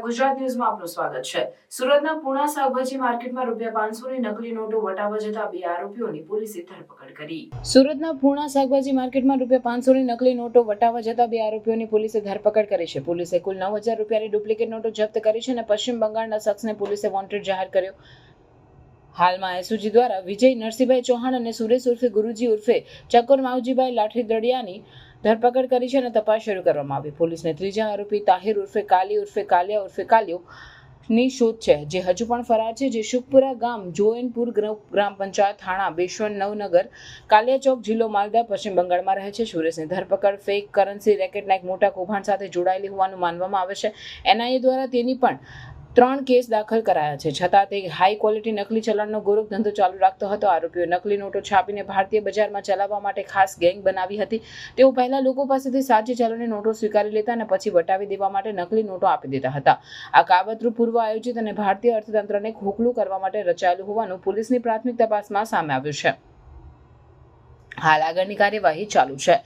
ગુજરાત ન્યૂઝમાં આપનું સ્વાગત છે। સુરતના પૂણા શાકભાજી માર્કેટમાં ₹500ની નકલી નોટો વટાવવા જતા 2 આરોપીઓની પોલીસે ધરપકડ કરી। સુરતના પૂણા શાકભાજી માર્કેટમાં ₹500ની નકલી નોટો વટાવવા જતા 2 આરોપીઓની પોલીસે ધરપકડ કરી છે। પોલીસે કુલ 9,000 રૂપિયાની ડુપ્લિકેટ નોટો જપ્ત કરી છે અને પશ્ચિમ બંગાળના શખ્સને પોલીસે વોન્ટેડ જાહેર કર્યો। હાલમાં એસઓજી દ્વારા વિજય નરસિંહભાઈ ચૌહાણ અને સુરેશ ઉર્ફે ગુરુજી ઉર્ફે ચકોર માવજીભાઈ લાઠીદડિયાની ધરપકડ કરી છે અને તપાસ શરૂ કરવામાં આવી। પોલીસને ત્રીજા આરોપી તાહિર ઉર્ફે કાલી ઉર્ફે કાલિયા ઉર્ફે કાલિયો ની શોધ છે, જે હજુ પણ ફરાર છે, જે શુકપુરા ગામ જોઈનપુર ગ્રામ પંચાયત થાણા બેશવન નવનગર કાલિયા ચોક જિલ્લો માલદા પશ્ચિમ બંગાળમાં રહે છે। સુરેશની ધરપકડ ફેક કરન્સી રેકેટના એક મોટા કૌભાંડ સાથે જોડાયેલી હોવાનું માનવામાં આવે છે। એનઆઈએ દ્વારા તેની પણ 3 કેસ દાખલ કરાયા છે, છતાં તે હાઈ ક્વોલિટી નકલી ચલણનો ગોરખ ધંધો ચાલુ રાખતો હતો। આરોપીઓ નકલી નોટો છાપીને ભારતીય બજારમાં ચલાવવા માટે ખાસ ગેંગ બનાવી હતી। તેઓ પહેલા લોકો પાસેથી સાચી ચલણની નોટો સ્વીકારી લેતા અને પછી વટાવી દેવા માટે નકલી નોટો આપી દેતા હતા। આ કાવતરું પૂર્વ આયોજિત અને ભારતીય અર્થતંત્રને ખોખલું કરવા માટે રચાયેલું હોવાનું પોલીસની પ્રાથમિક તપાસમાં સામે આવ્યું છે। હાલ આગળની કાર્યવાહી ચાલુ છે।